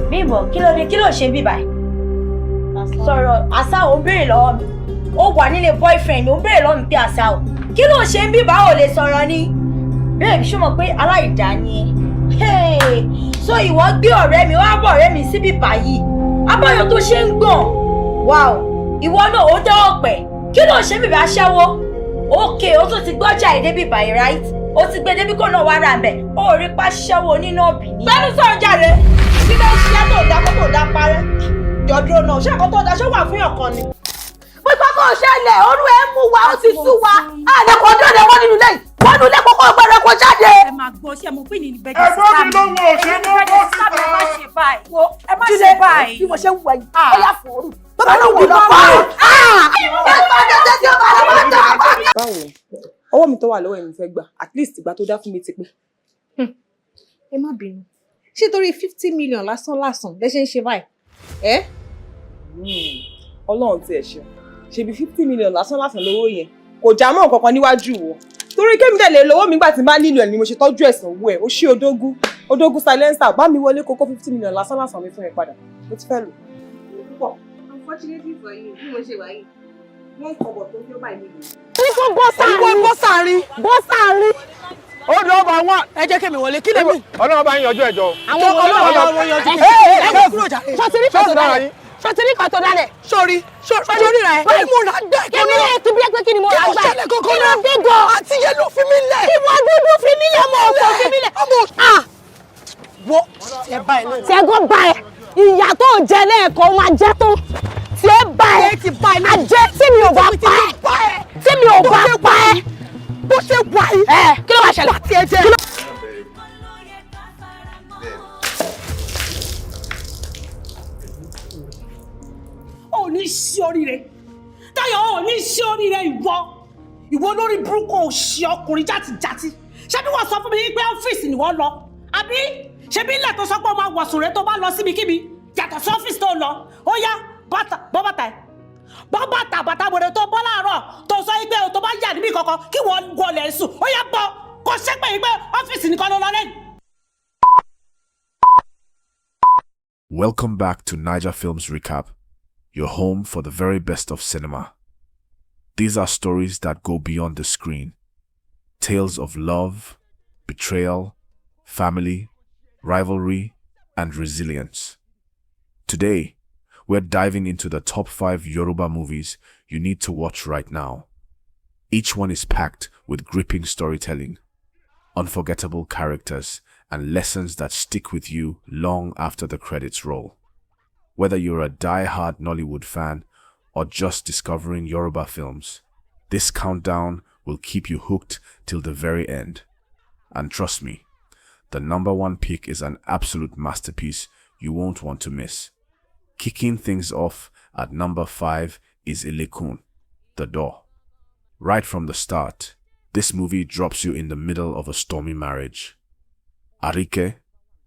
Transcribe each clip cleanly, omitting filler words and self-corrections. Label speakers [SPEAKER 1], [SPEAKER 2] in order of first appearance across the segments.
[SPEAKER 1] Bímbọ́, kí ló ṣe bí báyìí? Sọ̀rọ̀ àṣà ò ń béèrè lọ́wọ́ mi. Ó wà nílé boyfriend mi, ó ń béèrè lọ́wọ́ mi pé àṣà ò. Kí ló ṣe bí bá ò lè sọ̀rọ̀ ni? Babe, ṣó mọ̀ pé aláìdá ni ẹ. So ìwọ gbé ọ̀rẹ́ mi, wá bọ̀ ọ̀rẹ́ mi síbí báyìí. Abáyọ tó ṣe ń gbọ̀n. Wow, ìwọ náà ó dẹ́ ọ̀pẹ̀. Kí ló ṣe bí bá ṣẹ́wó? Okay, ó tún ti gbọ́jà èdè bí báyìí, right? Ó ti gbé débi kó náà wá ra ńbẹ̀. Ó rí pa ṣẹ́wó nínú ọ̀bì ni. Bẹ́ẹ̀ni sọ̀rọ̀ jàre. Kí ló ṣe tó dá kó tó dá parẹ́? Jọ̀dúró náà, ṣé ẹ̀kọ́ tó dá ṣé wà fún ọ̀kan ni? Pípa kò ṣẹlẹ̀, orú ẹ̀ mú wa, ó ti sú wa. Àdẹ̀kọ̀ ọdún ọ̀dẹ̀ wọ́n nínú lẹ́yìn. Wọ́n nínú lẹ́kọ̀ọ́ kó gbẹ̀rẹ̀ kó jáde. Ẹ máa gbọ́ ṣé mo pín ní bẹ́ẹ̀ kí
[SPEAKER 2] ẹ̀gbọ́n mi ló wọ òṣè mọ́ bọ́ọ̀sì
[SPEAKER 1] ẹ má ṣe báyìí. Ẹ má ṣe báyìí. Bí mo ṣe ń wẹ̀ yìí, ó yà fòrú. Bàbá náà wò lọ pa á.
[SPEAKER 3] Báwo ọwọ́ mi tó wà lọ́wọ́ ẹ̀mí fẹ́ gbà at least ìgbà tó dá fún mi ti pé.
[SPEAKER 4] Ẹ má bínú. Ṣé torí 50 million lásán lẹ ṣe ń ṣe báyìí?
[SPEAKER 3] Ọlọ́run ti ẹ̀ ṣe ṣebí 50 million lásán lówó yẹn kò já mọ́ nǹkan kan níwájú wọn torí kémi tẹ̀lé lówó mi gbà tí n bá nílò ẹ̀ ni mo ṣe tọ́jú ẹ̀sán owó ẹ̀ ó ṣí odógún silencer bá mi wọlé kókó 50 million lásán mi fún ẹ padà mo ti fẹ́ lò.
[SPEAKER 4] Unfortunately for you, bí mo ṣe wà yìí, wọ́n kọ̀bọ̀ tó ń jó báyìí nìyí.
[SPEAKER 1] Ní fún bọ́sàárín.
[SPEAKER 2] ó dọ̀ ọba wọn.
[SPEAKER 5] Ẹ jẹ́ kémi wọlé kí lè mí.
[SPEAKER 2] Ọlọ́run bá ń yanjú ẹjọ́.
[SPEAKER 5] Àwọn ọlọ́run yanjú. Ẹ kúrò jà. Ṣọtiri kan tó dálẹ̀. Sori rẹ̀. Báyìí mo rà dẹ́.
[SPEAKER 1] Kí ni ètò bí ẹgbẹ́ kí ni mo rà gbà?
[SPEAKER 5] Kí ló ṣẹlẹ̀ kankan náà?
[SPEAKER 1] Kí ló dé gan?
[SPEAKER 5] Àti yẹn ló fi mí lẹ̀.
[SPEAKER 1] Kí wọ́n dúdú fi mí lẹ̀ mọ́ ọ̀pọ̀ fi mí lẹ̀.
[SPEAKER 5] Wo tiẹ̀ báyìí náà.
[SPEAKER 1] Tiẹ̀ gan bá ẹ. Ìyà tó jẹ lẹ́ẹ̀kan máa jẹ́ tó. Tiẹ̀ bá ẹ. Àjẹ́ tí mi ò bá pa ẹ. Tí mi ò bá pa ẹ.
[SPEAKER 5] Bó ṣe wà yìí.
[SPEAKER 1] Kí ló wá ṣẹlẹ̀?
[SPEAKER 5] Láti ẹ jẹ́. Ò ní ṣí oríire. Táyọ̀ ò ní ṣí oríire ìwọ lórí burúkú òṣì ọkùnrin játijàti. Ṣé bí wọ́n sọ fún mi pé ọ́fíìsì ni wọ́n lọ? Àbí ṣé bí ilẹ̀ tó sọ pé ó máa wọ̀sùn rẹ̀ tó bá lọ síbikíbi yàtọ̀ sí ọ́fíìsì tó lọ? Ó yá bọ́ bàtà ẹ̀. Bọ́ bàtà wèrè tó bọ́ láàárọ̀ tó sọ pé tó bá yà níbi kankan kí wọ́n wọlé sùn. Ó yá bọ́ kó ṣépè yìí pé ọ́fíìsì nìkan ló lọ lẹ́yìn.
[SPEAKER 6] Welcome back to Naija Films Recap, your home for the very best of cinema. These are stories that go beyond the screen. Tales of love, betrayal, family, rivalry, and resilience. Today, we're diving into the top 5 Yoruba movies you need to watch right now. Each one is packed with gripping storytelling, unforgettable characters, and lessons that stick with you long after the credits roll. Whether you're a die-hard Nollywood fan or just discovering Yoruba films, this countdown will keep you hooked till the very end. And trust me, the number 1 pick is an absolute masterpiece you won't want to miss. Kicking things off at number 5 is Ilekun, The Door. Right from the start, this movie drops you in the middle of a stormy marriage. Arike,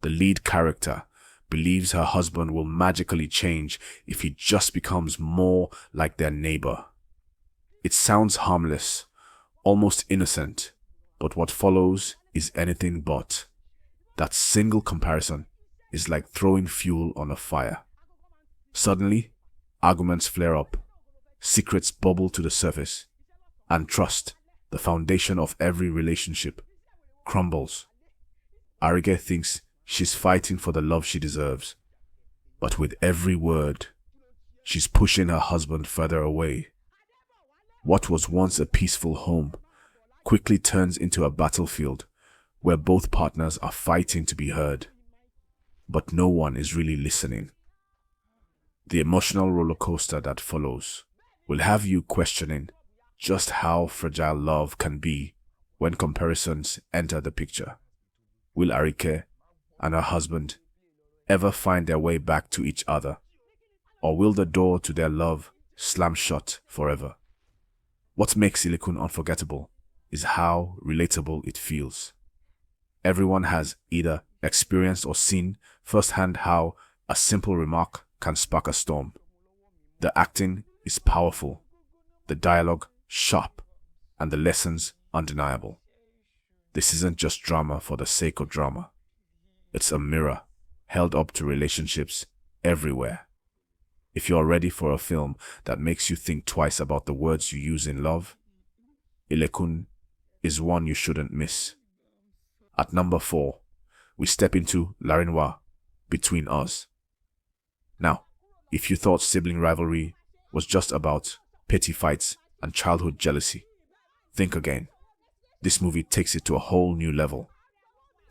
[SPEAKER 6] the lead character, believes her husband will magically change if he just becomes more like their neighbor. It sounds harmless, almost innocent, but what follows is anything but. That single comparison is like throwing fuel on a fire. Suddenly, arguments flare up, secrets bubble to the surface, and trust, the foundation of every relationship, crumbles. Arike thinks she's fighting for the love she deserves, but with every word, she's pushing her husband further away. What was once a peaceful home quickly turns into a battlefield where both partners are fighting to be heard, but no one is really listening. The emotional roller coaster that follows will have you questioning just how fragile love can be when comparisons enter the picture. Will Arike and her husband ever find their way back to each other? Or will the door to their love slam shut forever? What makes Ilekun unforgettable is how relatable it feels. Everyone has either experienced or seen firsthand how a simple remark can spark a storm. The acting is powerful, the dialogue sharp, and the lessons undeniable. This isn't just drama for the sake of drama. It's a mirror held up to relationships everywhere. If you're ready for a film that makes you think twice about the words you use in love, Ilekun is one you shouldn't miss. At number 4, we step into Larinwa, Between Us. Now, if you thought sibling rivalry was just about petty fights and childhood jealousy, think again. This movie takes it to a whole new level.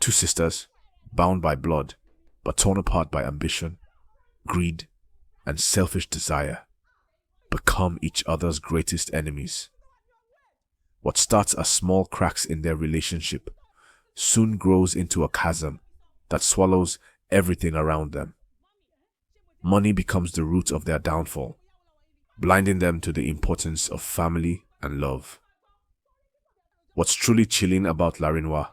[SPEAKER 6] Two sisters, bound by blood, but torn apart by ambition, greed, and selfish desire, become each other's greatest enemies. What starts as small cracks in their relationship soon grows into a chasm that swallows everything around them. Money becomes the root of their downfall, blinding them to the importance of family and love. What's truly chilling about Larinwa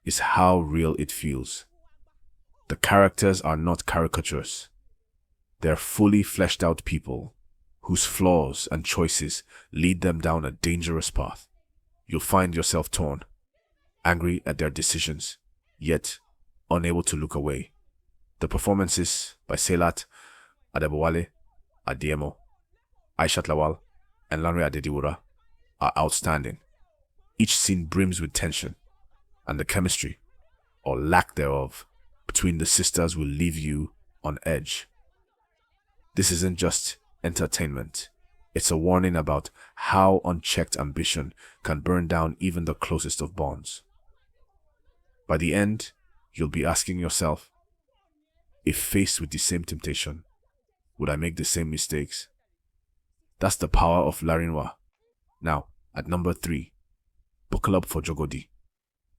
[SPEAKER 6] is how real it feels. The characters are not caricatures. They're fully fleshed out people whose flaws and choices lead them down a dangerous path. You'll find yourself torn, angry at their decisions, yet unable to look away. The performances by Selat Adebowale, Adiemo, Aishat Lawal, and Lanre Adediwura are outstanding. Each scene brims with tension, and the chemistry, or lack thereof, between the sisters will leave you on edge. This isn't just entertainment. It's a warning about how unchecked ambition can burn down even the closest of bonds. By the end, you'll be asking yourself, if faced with the same temptation, would I make the same mistakes? That's the power of Larinwa. Now, at number 3, buckle up for Jogodi,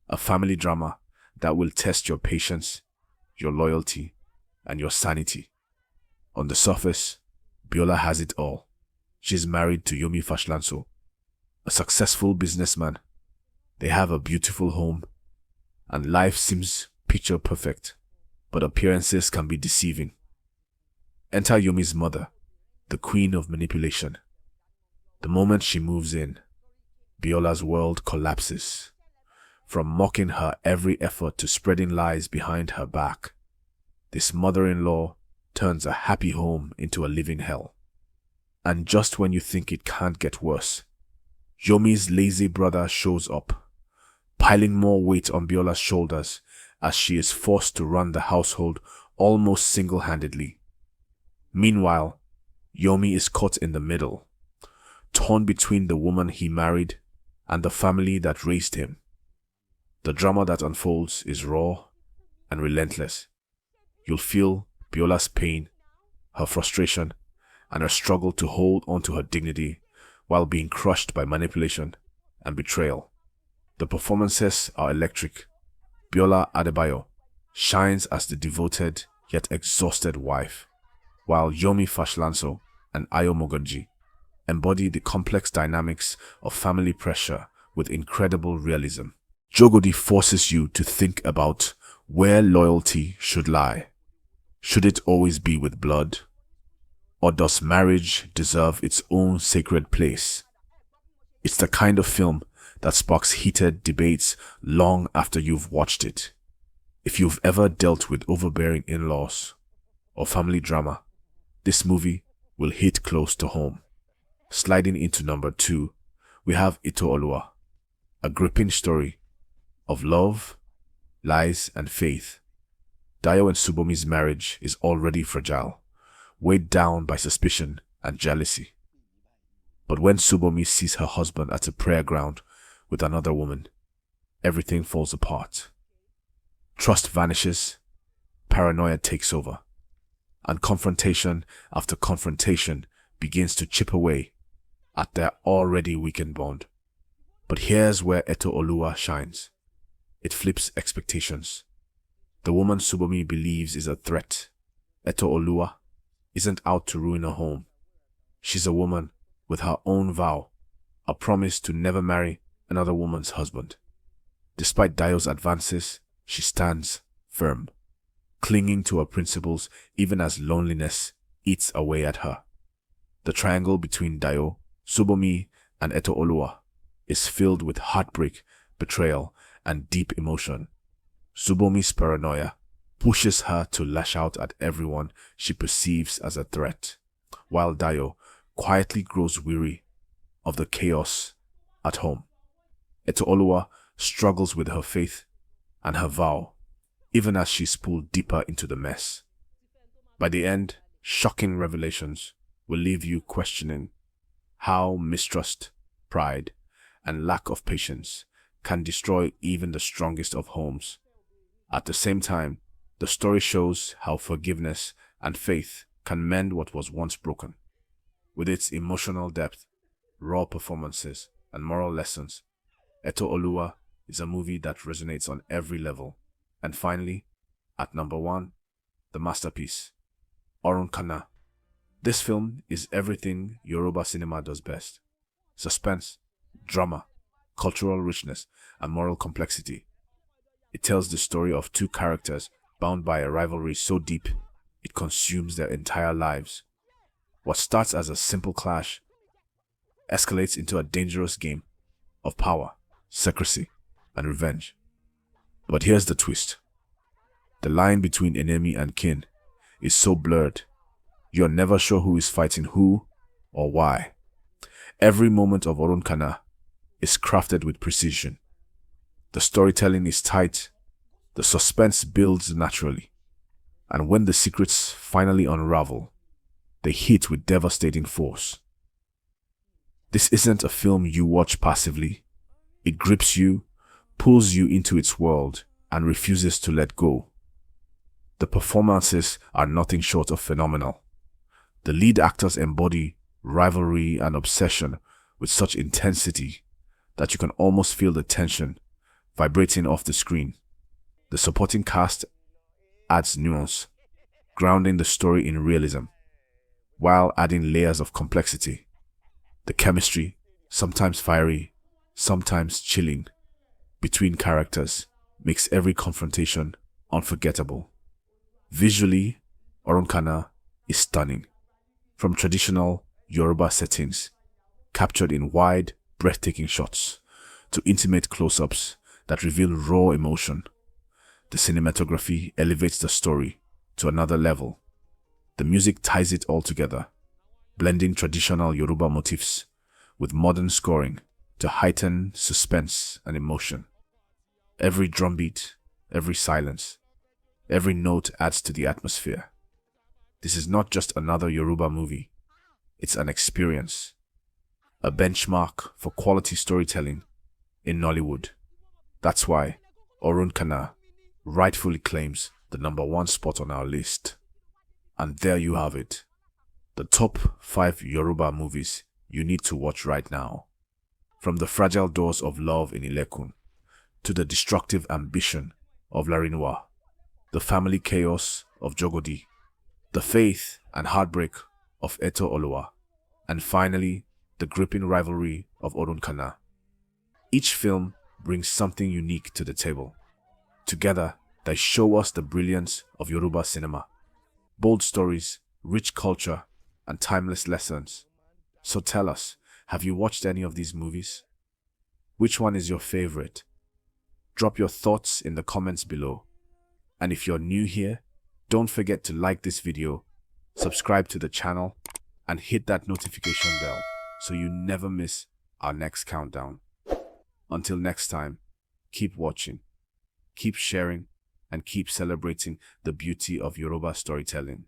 [SPEAKER 6] a family drama that will test your patience, your loyalty, and your sanity. On the surface, Biola has it all. She's married to Yomi Fashlanso, a successful businessman. They have a beautiful home, and life seems picture perfect, but appearances can be deceiving. Enter Yomi's mother, the queen of manipulation. The moment she moves in, Biola's world collapses, from mocking her every effort to spreading lies behind her back. This mother-in-law turns a happy home into a living hell. And just when you think it can't get worse, Yomi's lazy brother shows up, piling more weight on Biola's shoulders as she is forced to run the household almost single-handedly. Meanwhile, Yomi is caught in the middle, torn between the woman he married and the family that raised him. The drama that unfolds is raw and relentless. You'll feel Biola's pain, her frustration, and her struggle to hold onto her dignity while being crushed by manipulation and betrayal. The performances are electric. Biola Adebayo shines as the devoted yet exhausted wife, while Yomi Fashlanso and Ayo Mogonji embody the complex dynamics of family pressure with incredible realism. Jogodi forces you to think about where loyalty should lie. Should it always be with blood? Or does marriage deserve its own sacred place? It's the kind of film that sparks heated debates long after you've watched it. If you've ever dealt with overbearing in-laws or family drama, this movie will hit close to home. Sliding into number 2, we have Ito Olua, a gripping story of love, lies, and faith. Dayo and Subomi's marriage is already fragile, weighed down by suspicion and jealousy. But when Subomi sees her husband at a prayer ground with another woman, everything falls apart. Trust vanishes, paranoia takes over, and confrontation after confrontation begins to chip away at their already weakened bond. But here's where Eto Olua shines. It flips expectations. The woman Subomi believes is a threat, Eto Olua, isn't out to ruin her home. She's a woman with her own vow, a promise to never marry another woman's husband. Despite Dayo's advances, she stands firm, clinging to her principles even as loneliness eats away at her. The triangle between Dayo, Subomi, and Eto Olua is filled with heartbreak, betrayal, and deep emotion. Subomi's paranoia pushes her to lash out at everyone she perceives as a threat, while Dayo quietly grows weary of the chaos at home. Etooluwa struggles with her faith and her vow, even as she's pulled deeper into the mess. By the end, shocking revelations will leave you questioning how mistrust, pride, and lack of patience can destroy even the strongest of homes. At the same time, the story shows how forgiveness and faith can mend what was once broken. With its emotional depth, raw performances, and moral lessons, Etooluwa is a movie that resonates on every level. And finally, at number 1, the masterpiece, Orun Kanna. This film is everything Yoruba cinema does best. Suspense, drama, cultural richness, and moral complexity. It tells the story of two characters bound by a rivalry so deep it consumes their entire lives. What starts as a simple clash escalates into a dangerous game of power, secrecy, and revenge. But here's the twist. The line between enemy and kin is so blurred, you're never sure who is fighting who or why. Every moment of Orun Kanna is crafted with precision. The storytelling is tight, the suspense builds naturally, and when the secrets finally unravel, they hit with devastating force. This isn't a film you watch passively. It grips you, pulls you into its world, and refuses to let go. The performances are nothing short of phenomenal. The lead actors embody rivalry and obsession with such intensity that you can almost feel the tension vibrating off the screen. The supporting cast adds nuance, grounding the story in realism, while adding layers of complexity. The chemistry, sometimes fiery, sometimes chilling, between characters makes every confrontation unforgettable. Visually, Orun Kanna is stunning. From traditional Yoruba settings, captured in wide, breathtaking shots, to intimate close-ups that reveal raw emotion, the cinematography elevates the story to another level. The music ties it all together, blending traditional Yoruba motifs with modern scoring to heighten suspense and emotion. Every drumbeat, every silence, every note adds to the atmosphere. This is not just another Yoruba movie. It's an experience, a benchmark for quality storytelling in Nollywood. That's why Orun Kanna rightfully claims the number 1 spot on our list. And there you have it, the top 5 Yoruba movies you need to watch right now. From the fragile doors of love in Ilekun, to the destructive ambition of Larinwa, the family chaos of Jogodi, the faith and heartbreak of Etooluwa, and finally, the gripping rivalry of Orun Kanna. Each film brings something unique to the table. Together, they show us the brilliance of Yoruba cinema. Bold stories, rich culture, and timeless lessons. So tell us, have you watched any of these movies? Which one is your favorite? Drop your thoughts in the comments below. And if you're new here, don't forget to like this video, subscribe to the channel, and hit that notification bell so you never miss our next countdown. Until next time, keep watching, keep sharing, and keep celebrating the beauty of Yoruba storytelling.